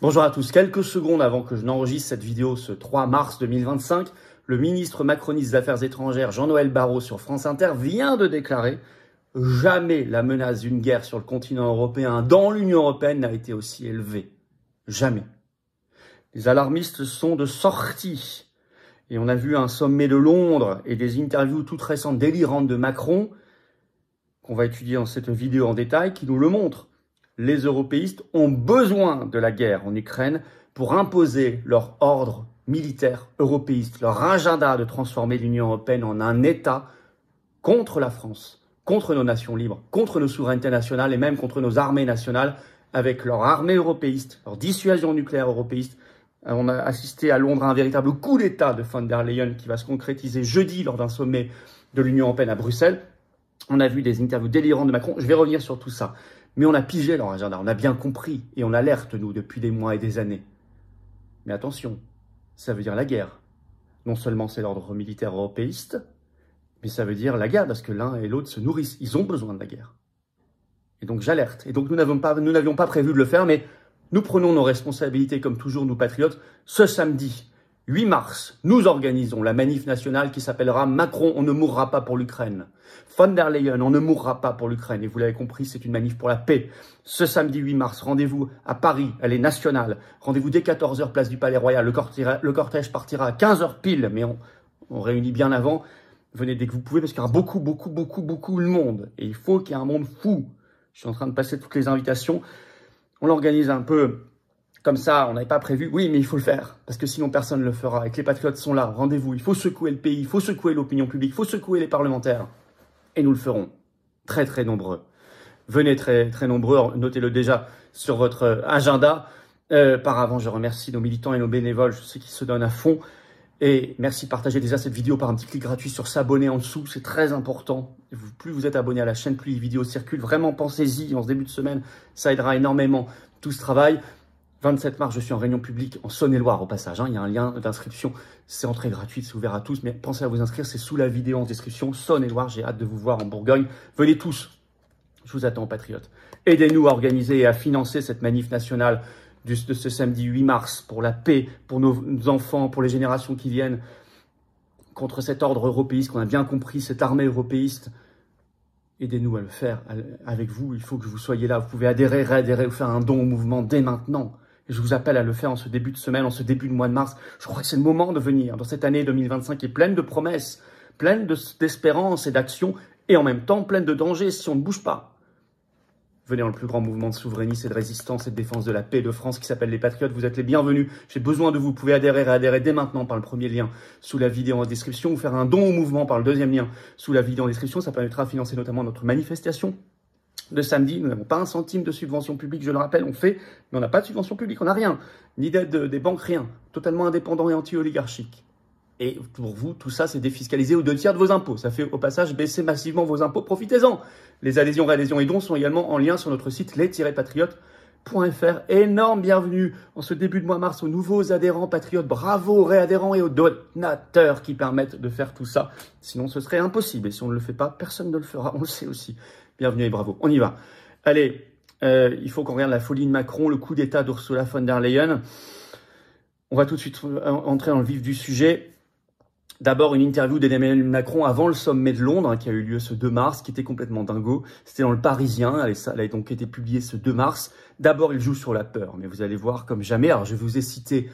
Bonjour à tous. Quelques secondes avant que je n'enregistre cette vidéo ce 3 mars 2025, le ministre macroniste des Affaires étrangères Jean-Noël Barrot sur France Inter vient de déclarer « Jamais la menace d'une guerre sur le continent européen, dans l'Union européenne, n'a été aussi élevée. Jamais. » Les alarmistes sont de sortie. Et on a vu un sommet de Londres et des interviews toutes récentes délirantes de Macron, qu'on va étudier dans cette vidéo en détail, qui nous le montrent. Les européistes ont besoin de la guerre en Ukraine pour imposer leur ordre militaire européiste, leur agenda de transformer l'Union européenne en un État contre la France, contre nos nations libres, contre nos souverainetés nationales et même contre nos armées nationales, avec leur armée européiste, leur dissuasion nucléaire européiste. On a assisté à Londres à un véritable coup d'État de von der Leyen qui va se concrétiser jeudi lors d'un sommet de l'Union européenne à Bruxelles. On a vu des interviews délirantes de Macron. Je vais revenir sur tout ça. Mais on a pigé leur agenda, on a bien compris et on alerte, nous, depuis des mois et des années. Mais attention, ça veut dire la guerre. Non seulement c'est l'ordre militaire européiste, mais ça veut dire la guerre, parce que l'un et l'autre se nourrissent. Ils ont besoin de la guerre. Et donc j'alerte. Et donc nous n'avions pas prévu de le faire, mais nous prenons nos responsabilités, comme toujours, nous patriotes. Ce samedi 8 mars, nous organisons la manif nationale qui s'appellera « Macron, on ne mourra pas pour l'Ukraine ». Von der Leyen, on ne mourra pas pour l'Ukraine. Et vous l'avez compris, c'est une manif pour la paix. Ce samedi 8 mars, rendez-vous à Paris, elle est nationale. Rendez-vous dès 14 h, place du Palais Royal. Le cortège partira à 15 h pile, mais on réunit bien avant. Venez dès que vous pouvez, parce qu'il y aura beaucoup de monde. Et il faut qu'il y ait un monde fou. Je suis en train de passer toutes les invitations. On l'organise un peu comme ça, on n'avait pas prévu. Oui, mais il faut le faire, parce que sinon personne ne le fera. Et que les patriotes sont là, rendez-vous. Il faut secouer le pays, il faut secouer l'opinion publique, il faut secouer les parlementaires. Et nous le ferons. Très nombreux. Venez très nombreux, notez-le déjà sur votre agenda. Par avant, je remercie nos militants et nos bénévoles, je sais qu'ils se donnent à fond. Et merci de partager déjà cette vidéo par un petit clic gratuit sur s'abonner en dessous, c'est très important. Plus vous êtes abonné à la chaîne, plus les vidéos circulent. Vraiment, pensez-y en ce début de semaine, ça aidera énormément tout ce travail. 27 mars, je suis en réunion publique en Saône-et-Loire au passage. Il y a un lien d'inscription, c'est entrée gratuite, c'est ouvert à tous. Mais pensez à vous inscrire, c'est sous la vidéo en description. Saône-et-Loire, j'ai hâte de vous voir en Bourgogne. Venez tous, je vous attends, patriotes. Aidez-nous à organiser et à financer cette manif nationale de ce samedi 8 mars pour la paix, pour nos enfants, pour les générations qui viennent, contre cet ordre européiste qu'on a bien compris, cette armée européiste. Aidez-nous à le faire avec vous, il faut que vous soyez là. Vous pouvez adhérer, réadhérer ou faire un don au mouvement dès maintenant. Et je vous appelle à le faire en ce début de semaine, en ce début de mois de mars. Je crois que c'est le moment de venir dans cette année 2025 qui est pleine de promesses, pleine d'espérance et d'action, et en même temps pleine de dangers si on ne bouge pas. Venez dans le plus grand mouvement de souverainisme et de résistance et de défense de la paix de France qui s'appelle les Patriotes. Vous êtes les bienvenus. J'ai besoin de vous. Vous pouvez adhérer et adhérer dès maintenant par le premier lien sous la vidéo en description ou faire un don au mouvement par le deuxième lien sous la vidéo en description. Ça permettra de financer notamment notre manifestation de samedi. Nous n'avons pas un centime de subvention publique, je le rappelle. On fait, mais on n'a pas de subvention publique. On n'a rien. Ni d'aide des banques, rien. Totalement indépendant et anti-oligarchique. Et pour vous, tout ça, c'est défiscalisé aux 2/3 de vos impôts. Ça fait au passage baisser massivement vos impôts. Profitez-en. Les adhésions, réadhésions et dons sont également en lien sur notre site les-patriotes.fr. Énorme bienvenue en ce début de mois mars aux nouveaux adhérents patriotes. Bravo aux réadhérents et aux donateurs qui permettent de faire tout ça. Sinon, ce serait impossible. Et si on ne le fait pas, personne ne le fera. On le sait aussi. Bienvenue et bravo. On y va. Allez, il faut qu'on regarde la folie de Macron, le coup d'État d'Ursula von der Leyen. On va tout de suite entrer dans le vif du sujet. D'abord, une interview d'Emmanuel Macron avant le sommet de Londres, qui a eu lieu ce 2 mars, qui était complètement dingo. C'était dans le Parisien, elle a donc été publiée ce 2 mars. D'abord, il joue sur la peur, mais vous allez voir comme jamais. Alors, je vous ai cité,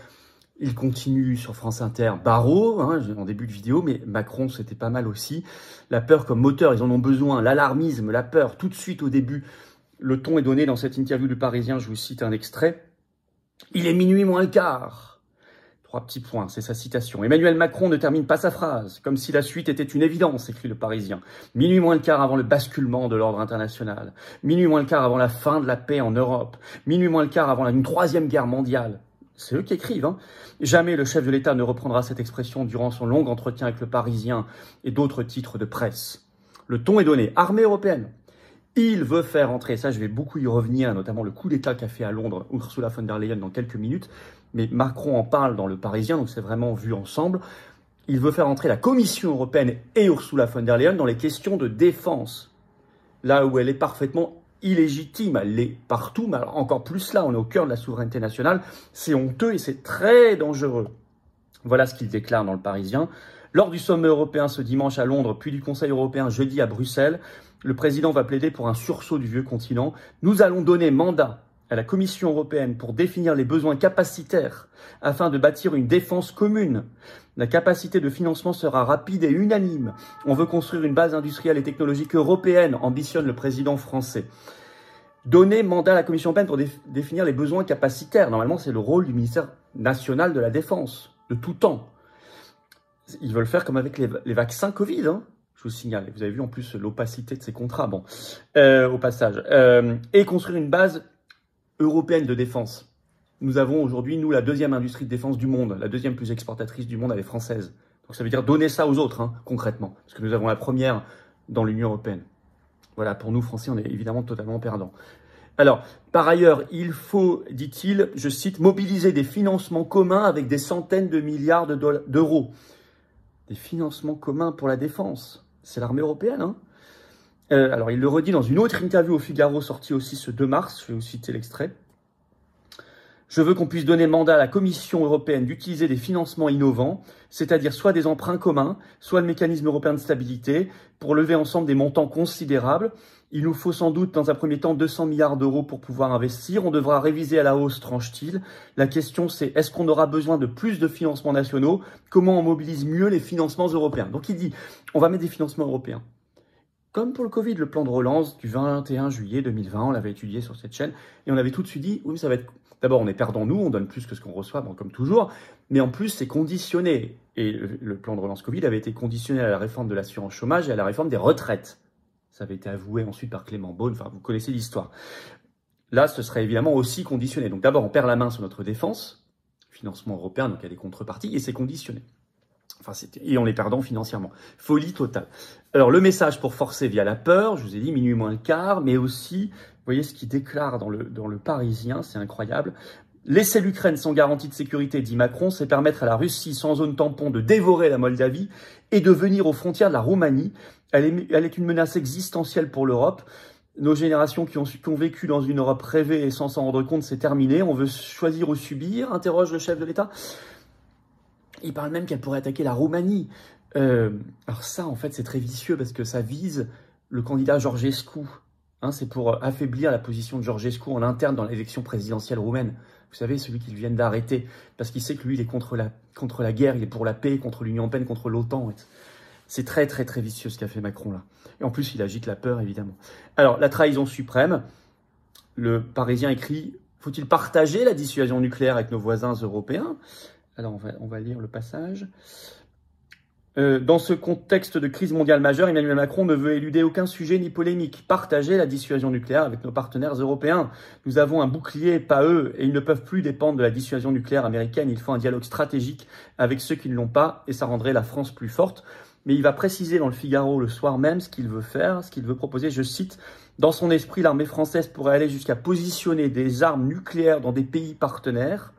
il continue sur France Inter, Barrot, en début de vidéo, mais Macron, c'était pas mal aussi. La peur comme moteur, ils en ont besoin. L'alarmisme, la peur, tout de suite au début. Le ton est donné dans cette interview du Parisien, je vous cite un extrait. Il est minuit moins le quart. 3 petits points, c'est sa citation. Emmanuel Macron ne termine pas sa phrase, comme si la suite était une évidence, écrit le Parisien. Minuit moins le quart avant le basculement de l'ordre international. Minuit moins le quart avant la fin de la paix en Europe. Minuit moins le quart avant une 3e guerre mondiale. C'est eux qui écrivent. Jamais le chef de l'État ne reprendra cette expression durant son long entretien avec le Parisien et d'autres titres de presse. Le ton est donné. Armée européenne. Il veut faire entrer, ça je vais beaucoup y revenir, notamment le coup d'État qu'a fait à Londres Ursula von der Leyen dans quelques minutes, mais Macron en parle dans le Parisien, donc c'est vraiment vu ensemble. Il veut faire entrer la Commission européenne et Ursula von der Leyen dans les questions de défense, là où elle est parfaitement illégitime, elle l'est partout, mais alors encore plus là, on est au cœur de la souveraineté nationale, c'est honteux et c'est très dangereux. Voilà ce qu'il déclare dans Le Parisien. Lors du sommet européen ce dimanche à Londres, puis du Conseil européen jeudi à Bruxelles, le président va plaider pour un sursaut du vieux continent. Nous allons donner mandat à la Commission européenne pour définir les besoins capacitaires afin de bâtir une défense commune. La capacité de financement sera rapide et unanime. On veut construire une base industrielle et technologique européenne, ambitionne le président français. Donner mandat à la Commission européenne pour définir les besoins capacitaires. Normalement, c'est le rôle du ministère national de la Défense, de tout temps. Ils veulent faire comme avec les vaccins Covid, hein, je vous signale. Vous avez vu en plus l'opacité de ces contrats, bon, au passage. Et construire une base européenne de défense. Nous avons aujourd'hui, nous, la deuxième industrie de défense du monde, la deuxième plus exportatrice du monde, elle est française. Donc ça veut dire donner ça aux autres, hein, concrètement, parce que nous avons la première dans l'Union européenne. Voilà, pour nous, Français, on est évidemment totalement perdants. Alors, par ailleurs, il faut, dit-il, je cite, mobiliser des financements communs avec des centaines de milliards d'euros. Des financements communs pour la défense. C'est l'armée européenne, hein. Alors, il le redit dans une autre interview au Figaro, sortie aussi ce 2 mars, je vais vous citer l'extrait. Je veux qu'on puisse donner mandat à la Commission européenne d'utiliser des financements innovants, c'est-à-dire soit des emprunts communs, soit le mécanisme européen de stabilité, pour lever ensemble des montants considérables. Il nous faut sans doute, dans un premier temps, 200 milliards d'euros pour pouvoir investir. On devra réviser à la hausse, tranche-t-il. La question, c'est est-ce qu'on aura besoin de plus de financements nationaux? Comment on mobilise mieux les financements européens? Donc il dit, on va mettre des financements européens. Comme pour le Covid, le plan de relance du 21 juillet 2020, on l'avait étudié sur cette chaîne, et on avait tout de suite dit, oui, mais ça va être... D'abord, on est perdant, nous, on donne plus que ce qu'on reçoit, bon, comme toujours, mais en plus, c'est conditionné. Et le plan de relance Covid avait été conditionné à la réforme de l'assurance chômage et à la réforme des retraites. Ça avait été avoué ensuite par Clément Beaune, enfin, vous connaissez l'histoire. Là, ce serait évidemment aussi conditionné. Donc d'abord, on perd la main sur notre défense, financement européen, donc il y a des contreparties, et c'est conditionné. Enfin, et on est perdant financièrement. Folie totale. Alors, le message pour forcer via la peur, je vous ai dit minuit moins le quart, mais aussi, vous voyez ce qu'il déclare dans le Parisien, c'est incroyable. Laisser l'Ukraine sans garantie de sécurité, dit Macron, c'est permettre à la Russie sans zone tampon de dévorer la Moldavie et de venir aux frontières de la Roumanie. Elle est une menace existentielle pour l'Europe. Nos générations qui ont vécu dans une Europe rêvée et sans s'en rendre compte, c'est terminé. On veut choisir ou subir, interroge le chef de l'État. Il parle même qu'elle pourrait attaquer la Roumanie. Alors ça, en fait, c'est très vicieux parce que ça vise le candidat Georgescu. Hein, c'est pour affaiblir la position de Georgescu en interne dans l'élection présidentielle roumaine. Vous savez, celui qu'ils viennent d'arrêter parce qu'il sait que lui, il est contre la guerre, il est pour la paix, contre l'Union européenne, contre l'OTAN. C'est très, très, très vicieux ce qu'a fait Macron là. Et en plus, il agite la peur, évidemment. Alors, la trahison suprême, le Parisien écrit « Faut-il partager la dissuasion nucléaire avec nos voisins européens ?» Alors, on va lire le passage. Dans ce contexte de crise mondiale majeure, Emmanuel Macron ne veut éluder aucun sujet ni polémique. Partager la dissuasion nucléaire avec nos partenaires européens. Nous avons un bouclier, pas eux, et ils ne peuvent plus dépendre de la dissuasion nucléaire américaine. Il faut un dialogue stratégique avec ceux qui ne l'ont pas, et ça rendrait la France plus forte. Mais il va préciser dans le Figaro le soir même ce qu'il veut faire, ce qu'il veut proposer. Je cite, « Dans son esprit, l'armée française pourrait aller jusqu'à positionner des armes nucléaires dans des pays partenaires,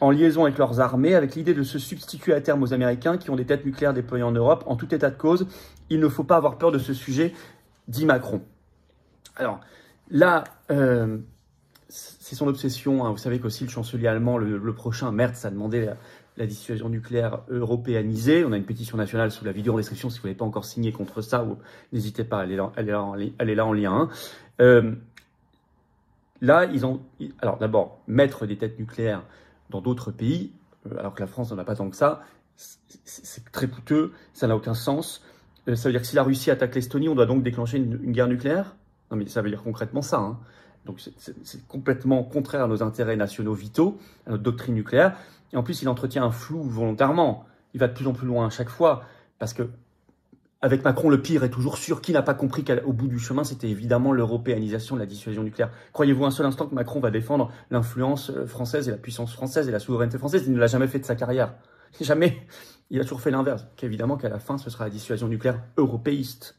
en liaison avec leurs armées, avec l'idée de se substituer à terme aux Américains qui ont des têtes nucléaires déployées en Europe. En tout état de cause, il ne faut pas avoir peur de ce sujet, dit Macron. » Alors là, c'est son obsession. Hein. Vous savez qu'aussi le chancelier allemand, le prochain, Merz, a demandé la dissuasion nucléaire européanisée. On a une pétition nationale sous la vidéo en description si vous n'avez pas encore signé contre ça. N'hésitez pas, elle est là en lien. Là, alors d'abord, mettre des têtes nucléaires dans d'autres pays, alors que la France n'en a pas tant que ça, c'est très coûteux, ça n'a aucun sens. Ça veut dire que si la Russie attaque l'Estonie, on doit donc déclencher une guerre nucléaire? Non mais ça veut dire concrètement ça. Hein. Donc c'est complètement contraire à nos intérêts nationaux vitaux, à notre doctrine nucléaire. Et en plus, il entretient un flou volontairement. Il va de plus en plus loin à chaque fois, parce que avec Macron, le pire est toujours sûr. Qui n'a pas compris qu'au bout du chemin, c'était évidemment l'européanisation de la dissuasion nucléaire? Croyez-vous un seul instant que Macron va défendre l'influence française et la puissance française et la souveraineté française? Il ne l'a jamais fait de sa carrière. Jamais. Il a toujours fait l'inverse. Qu'évidemment qu'à la fin, ce sera la dissuasion nucléaire européiste.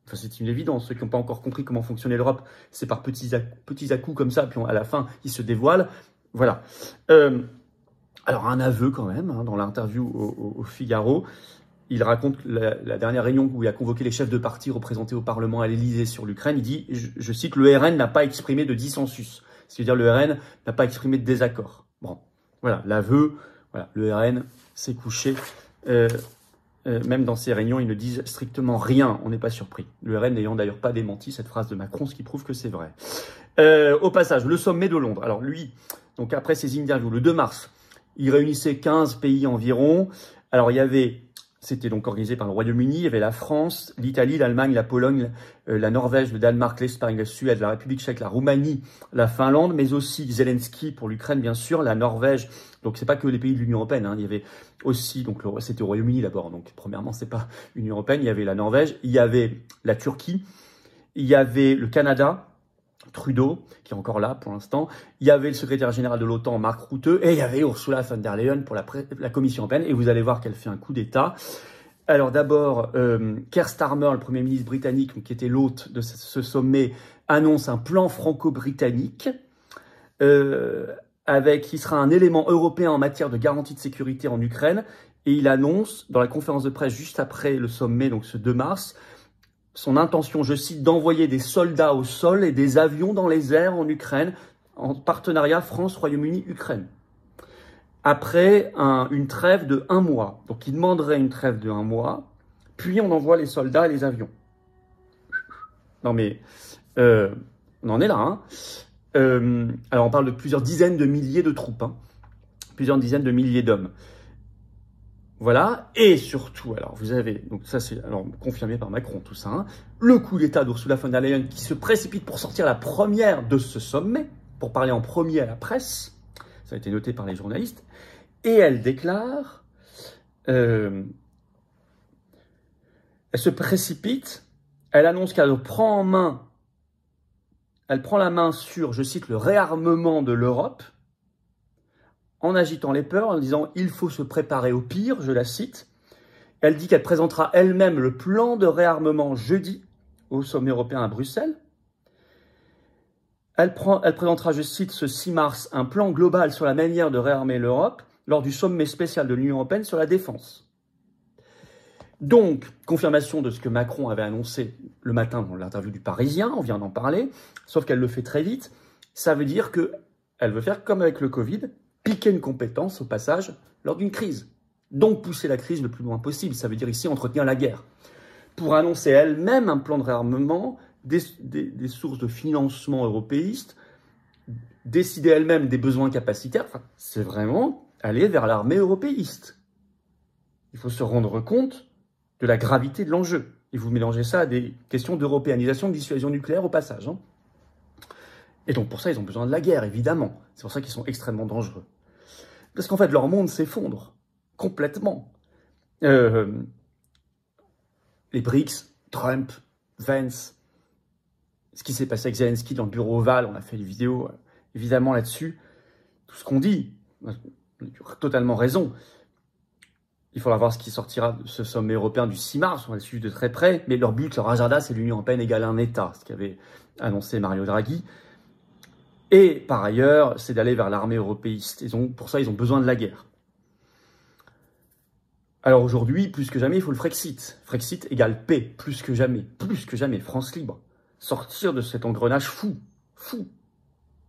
Enfin, c'est une évidence. Ceux qui n'ont pas encore compris comment fonctionnait l'Europe, c'est par petits à-coups comme ça, puis à la fin, ils se dévoilent. Voilà. Alors, un aveu quand même, hein, dans l'interview au Figaro. il raconte la dernière réunion où il a convoqué les chefs de parti représentés au Parlement à l'Élysée sur l'Ukraine. Il dit, je cite, le RN n'a pas exprimé de dissensus. C'est-à-dire le RN n'a pas exprimé de désaccord. Bon, voilà, l'aveu, voilà, le RN s'est couché. Même dans ces réunions, ils ne disent strictement rien. On n'est pas surpris. Le RN n'ayant d'ailleurs pas démenti cette phrase de Macron, ce qui prouve que c'est vrai. Au passage, le sommet de Londres. Alors lui, donc après ses interviews, le 2 mars, il réunissait 15 pays environ. Alors il y avait... C'était donc organisé par le Royaume-Uni, il y avait la France, l'Italie, l'Allemagne, la Pologne, la Norvège, le Danemark, l'Espagne, la Suède, la République tchèque, la Roumanie, la Finlande, mais aussi Zelensky pour l'Ukraine, bien sûr, la Norvège. Donc c'est pas que les pays de l'Union européenne, hein. Il y avait aussi, donc c'était au Royaume-Uni d'abord, donc premièrement c'est pas l'Union européenne, il y avait la Norvège, il y avait la Turquie, il y avait le Canada, Trudeau, qui est encore là pour l'instant, il y avait le secrétaire général de l'OTAN, Mark Rutte, et il y avait Ursula von der Leyen pour la Commission européenne, et vous allez voir qu'elle fait un coup d'État. Alors d'abord, Keir Starmer, le Premier ministre britannique, qui était l'hôte de ce sommet, annonce un plan franco-britannique, qui sera un élément européen en matière de garantie de sécurité en Ukraine, et il annonce, dans la conférence de presse juste après le sommet, donc ce 2 mars, son intention, je cite, d'envoyer des soldats au sol et des avions dans les airs en Ukraine, en partenariat France-Royaume-Uni-Ukraine. Après une trêve de 1 mois. Donc il demanderait une trêve de 1 mois, puis on envoie les soldats et les avions. Non mais, on en est là. Hein. Alors on parle de plusieurs dizaines de milliers de troupes, hein. Plusieurs dizaines de milliers d'hommes. Voilà, et surtout, alors vous avez, donc ça c'est alors confirmé par Macron tout ça, hein, le coup d'État d'Ursula von der Leyen qui se précipite pour sortir la première de ce sommet, pour parler en premier à la presse, ça a été noté par les journalistes, et elle déclare, elle se précipite, elle annonce qu'elle prend la main sur, je cite, le réarmement de l'Europe, en agitant les peurs, en disant « il faut se préparer au pire », je la cite. Elle dit qu'elle présentera elle-même le plan de réarmement jeudi au sommet européen à Bruxelles. Elle présentera, je cite, ce 6 mars, un plan global sur la manière de réarmer l'Europe lors du sommet spécial de l'Union européenne sur la défense. Donc, confirmation de ce que Macron avait annoncé le matin dans l'interview du Parisien, on vient d'en parler, sauf qu'elle le fait très vite. Ça veut dire qu'elle veut faire comme avec le Covid, piquer une compétence au passage lors d'une crise. Donc pousser la crise le plus loin possible, ça veut dire ici entretenir la guerre. Pour annoncer elle-même un plan de réarmement, des sources de financement européistes, décider elle-même des besoins capacitaires, enfin, c'est vraiment aller vers l'armée européiste. Il faut se rendre compte de la gravité de l'enjeu. Et vous mélangez ça à des questions d'européanisation, de dissuasion nucléaire au passage. Hein. Et donc pour ça, ils ont besoin de la guerre, évidemment. C'est pour ça qu'ils sont extrêmement dangereux. Parce qu'en fait, leur monde s'effondre complètement. Les BRICS, Trump, Vance, ce qui s'est passé avec Zelensky dans le bureau ovale, on a fait des vidéos évidemment là-dessus. Tout ce qu'on dit, on a totalement raison. Il faudra voir ce qui sortira de ce sommet européen du 6 mars, on va le suivre de très près. Mais leur but, leur agenda, c'est l'Union européenne égale un État, ce qu'avait annoncé Mario Draghi. Et par ailleurs, c'est d'aller vers l'armée européiste. Pour ça, ils ont besoin de la guerre. Alors aujourd'hui, plus que jamais, il faut le Frexit. Frexit égale paix, plus que jamais, France libre. Sortir de cet engrenage fou.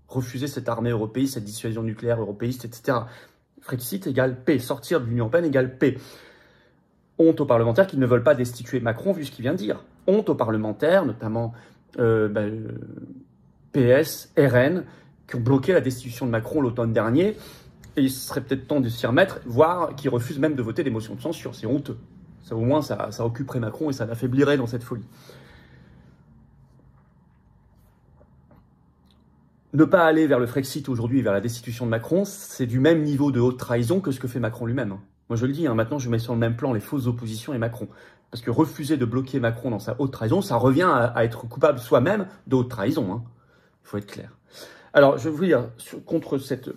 Refuser cette armée européiste, cette dissuasion nucléaire européiste, etc. Frexit égale paix, sortir de l'Union européenne égale paix. Honte aux parlementaires qui ne veulent pas destituer Macron, vu ce qu'il vient de dire. Honte aux parlementaires, notamment PS, RN, qui ont bloqué la destitution de Macron l'automne dernier. Et il serait peut-être temps de s'y remettre, voire qui refusent même de voter des motions de censure. C'est honteux. Ça, au moins, ça occuperait Macron et ça l'affaiblirait dans cette folie. Ne pas aller vers le Frexit aujourd'hui, vers la destitution de Macron, c'est du même niveau de haute trahison que ce que fait Macron lui-même. Moi, je le dis, maintenant, je mets sur le même plan les fausses oppositions et Macron. Parce que refuser de bloquer Macron dans sa haute trahison, ça revient à être coupable soi-même de haute trahison. Il faut être clair. Alors, je vais vous dire, contre cette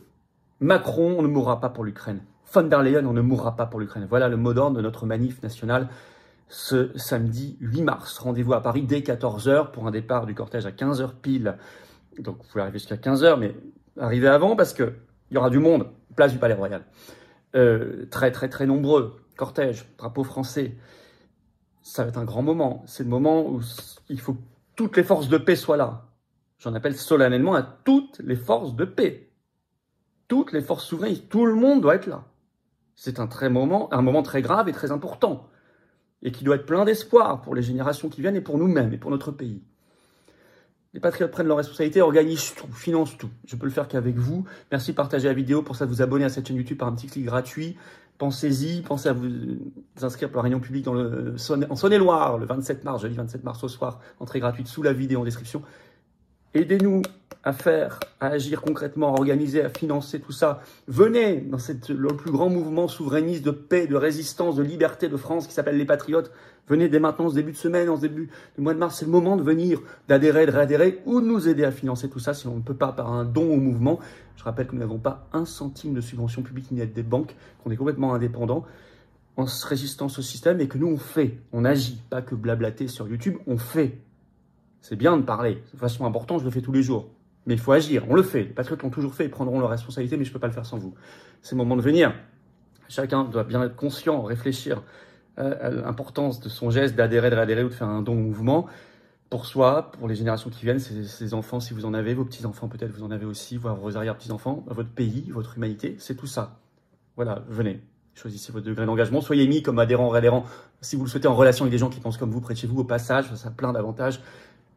Macron, on ne mourra pas pour l'Ukraine. Von der Leyen, on ne mourra pas pour l'Ukraine. Voilà le mot d'ordre de notre manif nationale ce samedi 8 mars. Rendez-vous à Paris dès 14 h pour un départ du cortège à 15 h pile. Donc, vous pouvez arriver jusqu'à 15 h, mais arrivez avant parce qu'il y aura du monde, place du Palais Royal. Très, très, très nombreux. cortège, drapeau français. Ça va être un grand moment. C'est le moment où il faut que toutes les forces de paix soient là. J'en appelle solennellement à toutes les forces de paix. Toutes les forces souverainistes. Tout le monde doit être là. C'est un moment très grave et très important. Et qui doit être plein d'espoir pour les générations qui viennent et pour nous-mêmes et pour notre pays. Les patriotes prennent leurs responsabilités, organisent tout, financent tout. Je peux le faire qu'avec vous. Merci de partager la vidéo, pour ça vous abonner à cette chaîne YouTube par un petit clic gratuit. Pensez-y, pensez à vous inscrire pour la réunion publique en Saône-et-Loire, le 27 mars, jeudi 27 mars au soir, entrée gratuite sous la vidéo en description. Aidez-nous à agir concrètement, à organiser, à financer tout ça. Venez dans le plus grand mouvement souverainiste de paix, de résistance, de liberté de France qui s'appelle les Patriotes. Venez dès maintenant, ce début de semaine, en ce début du mois de mars. C'est le moment de venir, d'adhérer, de réadhérer ou de nous aider à financer tout ça si on ne peut pas par un don au mouvement. Je rappelle que nous n'avons pas un centime de subvention publique ni d'aide des banques, qu'on est complètement indépendant en résistance au système et que nous on fait, on agit, pas que blablater sur YouTube, on fait. C'est bien de parler, c'est vachement important, je le fais tous les jours. Mais il faut agir, on le fait. Les patriotes l'ont toujours fait, ils prendront leurs responsabilités, mais je ne peux pas le faire sans vous. C'est le moment de venir. Chacun doit bien être conscient, réfléchir à l'importance de son geste, d'adhérer, de réadhérer ou de faire un don au mouvement. Pour soi, pour les générations qui viennent, ses enfants, si vous en avez, vos petits-enfants peut-être, vous en avez aussi, voire vos arrière-petits-enfants, votre pays, votre humanité, c'est tout ça. Voilà, venez. Choisissez votre degré d'engagement, soyez mis comme adhérent, réadhérent, si vous le souhaitez, en relation avec des gens qui pensent comme vous, près de chez vous, au passage, ça a plein d'avantages.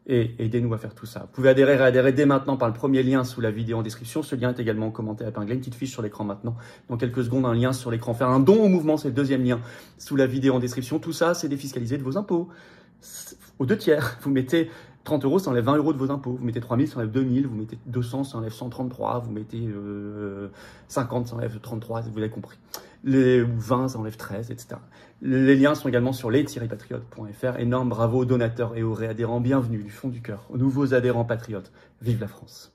Et aidez-nous à faire tout ça. Vous pouvez adhérer, réadhérer dès maintenant par le premier lien sous la vidéo en description. Ce lien est également commenté, épinglé, une petite fiche sur l'écran maintenant. Dans quelques secondes, un lien sur l'écran. Faire un don au mouvement, c'est le deuxième lien sous la vidéo en description. Tout ça, c'est défiscalisé de vos impôts. Aux 2/3, vous mettez 30 €, ça enlève 20 € de vos impôts. Vous mettez 3 000, ça enlève 2 000. Vous mettez 200, ça enlève 133. Vous mettez 50, ça enlève 33. Vous l'avez compris. Les 20, ça enlève 13, etc. Les liens sont également sur les-patriotes.fr. Énorme bravo aux donateurs et aux réadhérents. Bienvenue du fond du cœur aux nouveaux adhérents patriotes. Vive la France!